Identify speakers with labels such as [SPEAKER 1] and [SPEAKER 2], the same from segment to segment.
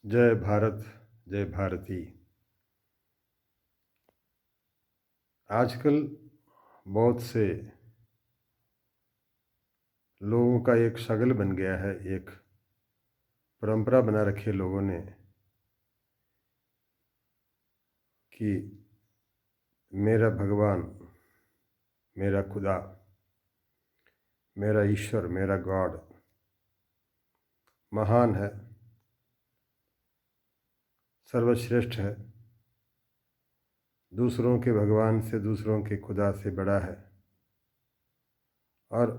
[SPEAKER 1] जय भारत, जय भारती। आजकल बहुत से लोगों का एक शगल बन गया है, एक परंपरा बना रखी है लोगों ने कि मेरा भगवान, मेरा खुदा, मेरा ईश्वर, मेरा गॉड महान है, सर्वश्रेष्ठ है, दूसरों के भगवान से, दूसरों के खुदा से बड़ा है और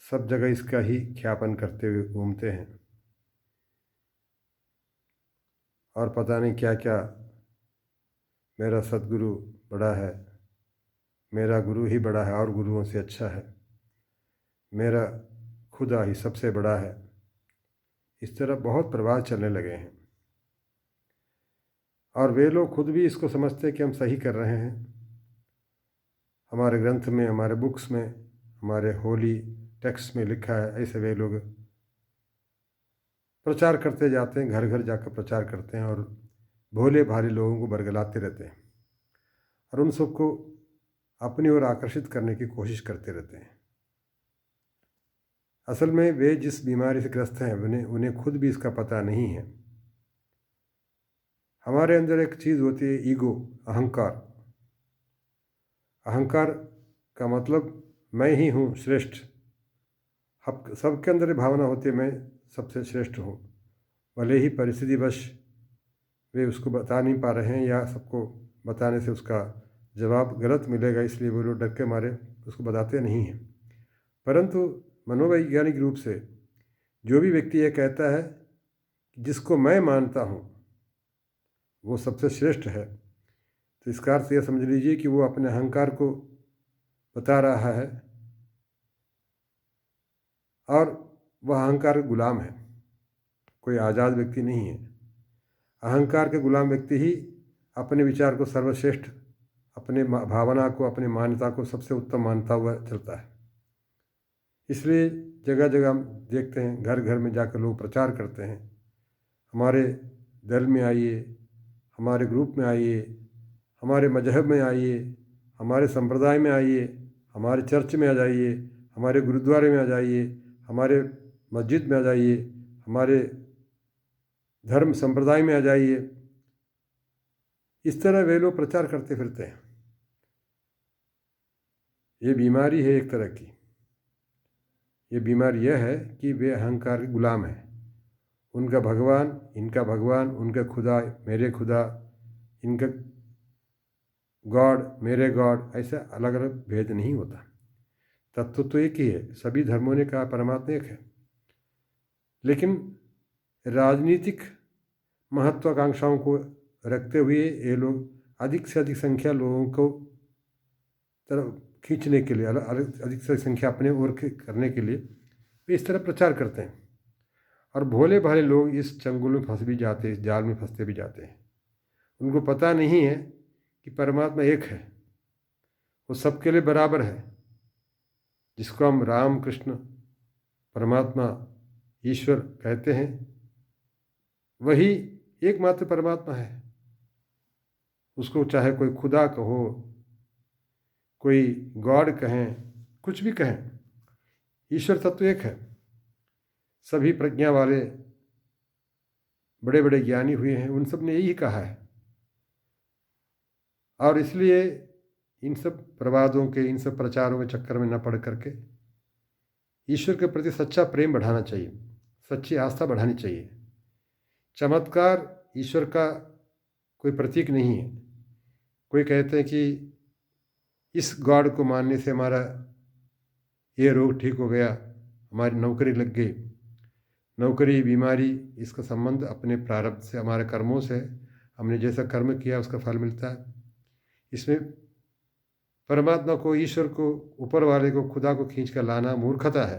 [SPEAKER 1] सब जगह इसका ही ख्यापन करते हुए घूमते हैं। और पता नहीं क्या क्या, मेरा सद्गुरु बड़ा है, मेरा गुरु ही बड़ा है और गुरुओं से अच्छा है, मेरा खुदा ही सबसे बड़ा है। इस तरह बहुत प्रवाद चलने लगे हैं और वे लोग खुद भी इसको समझते हैं कि हम सही कर रहे हैं। हमारे ग्रंथ में, हमारे बुक्स में, हमारे होली टेक्स्ट में लिखा है। ऐसे वे लोग प्रचार करते जाते हैं, घर घर जाकर प्रचार करते हैं और भोले भाले लोगों को बरगलाते रहते हैं और उन सबको अपनी ओर आकर्षित करने की कोशिश करते रहते हैं। असल में वे जिस बीमारी से ग्रस्त हैं उन्हें खुद भी इसका पता नहीं है। हमारे अंदर एक चीज़ होती है, ईगो, अहंकार। अहंकार का मतलब मैं ही हूँ श्रेष्ठ। सबके अंदर ये भावना होती है मैं सबसे श्रेष्ठ हूँ, भले ही परिस्थितिवश वे उसको बता नहीं पा रहे हैं या सबको बताने से उसका जवाब गलत मिलेगा, इसलिए वो लोग डर के मारे उसको बताते नहीं हैं। परंतु मनोवैज्ञानिक रूप से जो भी व्यक्ति ये कहता है कि जिसको मैं मानता हूँ वो सबसे श्रेष्ठ है, तो इसका अर्थ यह समझ लीजिए कि वो अपने अहंकार को बता रहा है और वह अहंकार का गुलाम है, कोई आज़ाद व्यक्ति नहीं है। अहंकार के गुलाम व्यक्ति ही अपने विचार को सर्वश्रेष्ठ, अपने भावना को, अपनी मान्यता को सबसे उत्तम मानता हुआ चलता है। इसलिए जगह जगह हम देखते हैं, घर घर में जाकर लोग प्रचार करते हैं, हमारे दल में आइए, हमारे ग्रुप में आइए, हमारे मजहब में आइए, हमारे संप्रदाय में आइए, हमारे चर्च में आ जाइए, हमारे गुरुद्वारे में आ जाइए, हमारे मस्जिद में आ जाइए, हमारे धर्म संप्रदाय में आ जाइए। इस तरह वे लोग प्रचार करते फिरते हैं। ये बीमारी है एक तरह की। ये बीमारी यह है कि वे अहंकार के गुलाम हैं। उनका भगवान, इनका भगवान, उनका खुदा, मेरे खुदा, इनका गॉड, मेरे गॉड, ऐसा अलग अलग भेद नहीं होता। तत्व तो एक ही है, सभी धर्मों ने कहा परमात्मा एक है। लेकिन राजनीतिक महत्वाकांक्षाओं को रखते हुए ये लोग अधिक से अधिक संख्या लोगों को तरफ खींचने के लिए, अधिक से अधिक संख्या अपने ओर करने के लिए वे इस तरह प्रचार करते हैं और भोले भाले लोग इस चंगुल में फंस भी जाते हैं, इस जाल में फंसते भी जाते हैं। उनको पता नहीं है कि परमात्मा एक है, वो सबके लिए बराबर है। जिसको हम राम, कृष्ण, परमात्मा, ईश्वर कहते हैं, वही एकमात्र परमात्मा है। उसको चाहे कोई खुदा कहो, कोई गॉड कहें, कुछ भी कहें, ईश्वर तत्व एक है। सभी प्रज्ञा वाले बड़े बड़े ज्ञानी हुए हैं, उन सब ने यही कहा है। और इसलिए इन सब प्रवादों के, इन सब प्रचारों के चक्कर में न पड़ करके ईश्वर के प्रति सच्चा प्रेम बढ़ाना चाहिए, सच्ची आस्था बढ़ानी चाहिए। चमत्कार ईश्वर का कोई प्रतीक नहीं है। कोई कहते हैं कि इस गॉड को मानने से हमारा ये रोग ठीक हो गया, हमारी नौकरी लग गई। नौकरी, बीमारी, इसका संबंध अपने प्रारब्ध से, हमारे कर्मों से। हमने जैसा कर्म किया उसका फल मिलता है। इसमें परमात्मा को, ईश्वर को, ऊपर वाले को, खुदा को खींच कर लाना मूर्खता है।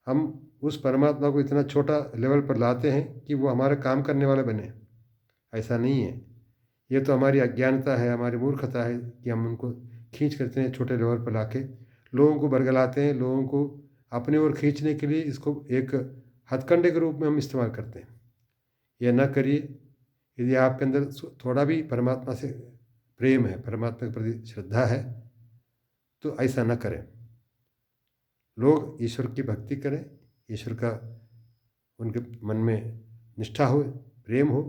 [SPEAKER 1] हम उस परमात्मा को इतना छोटा लेवल पर लाते हैं कि वो हमारा काम करने वाले बने। ऐसा नहीं है। ये तो हमारी अज्ञानता है, हमारी मूर्खता है कि हम उनको खींच करते हैं छोटे लेवल पर लाके लोगों को बरगलाते हैं। लोगों को अपने ओर खींचने के लिए इसको एक हथकंडे के रूप में हम इस्तेमाल करते हैं। यह न करिए। यदि आपके अंदर थोड़ा भी परमात्मा से प्रेम है, परमात्मा के प्रति श्रद्धा है, तो ऐसा न करें। लोग ईश्वर की भक्ति करें, ईश्वर का उनके मन में निष्ठा हो, प्रेम हो,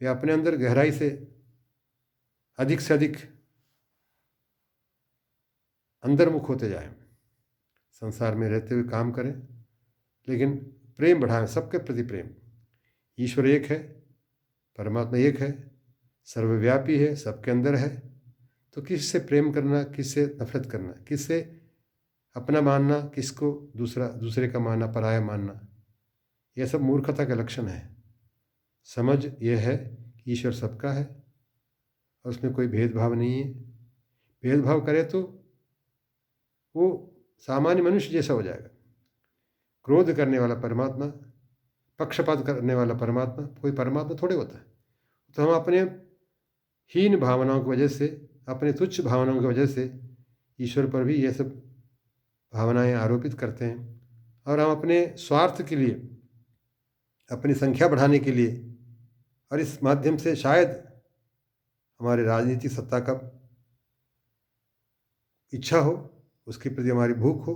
[SPEAKER 1] वे अपने अंदर गहराई से अधिक अंतर्मुख होते जाएं। संसार में रहते हुए काम करें, लेकिन प्रेम बढ़ाएं, सबके प्रति प्रेम। ईश्वर एक है, परमात्मा एक है, सर्वव्यापी है, सबके अंदर है। तो किससे प्रेम करना, किससे नफरत करना, किससे अपना मानना, किसको दूसरे का मानना, पराया मानना, यह सब मूर्खता का लक्षण है। समझ यह है कि ईश्वर सबका है और उसमें कोई भेदभाव नहीं है। भेदभाव करे तो वो सामान्य मनुष्य जैसा हो जाएगा। क्रोध करने वाला परमात्मा, पक्षपात करने वाला परमात्मा कोई परमात्मा थोड़े होता है। तो हम अपने हीन भावनाओं की वजह से, अपने तुच्छ भावनाओं की वजह से ईश्वर पर भी ये सब भावनाएं आरोपित करते हैं, और हम अपने स्वार्थ के लिए, अपनी संख्या बढ़ाने के लिए, और इस माध्यम से शायद हमारे राजनीतिक सत्ता का इच्छा हो, उसके प्रति हमारी भूख हो,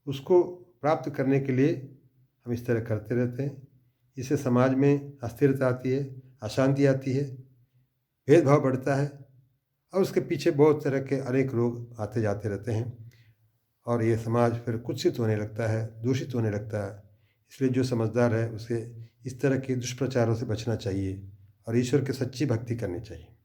[SPEAKER 1] उसको प्राप्त करने के लिए हम इस तरह करते रहते हैं। इससे समाज में अस्थिरता आती है, अशांति आती है, भेदभाव बढ़ता है, और उसके पीछे बहुत तरह के अनेक लोग आते जाते रहते हैं, और ये समाज फिर कुत्सित होने लगता है, दूषित होने लगता है। इसलिए जो समझदार है उसे इस तरह के दुष्प्रचारों से बचना चाहिए और ईश्वर की सच्ची भक्ति करनी चाहिए।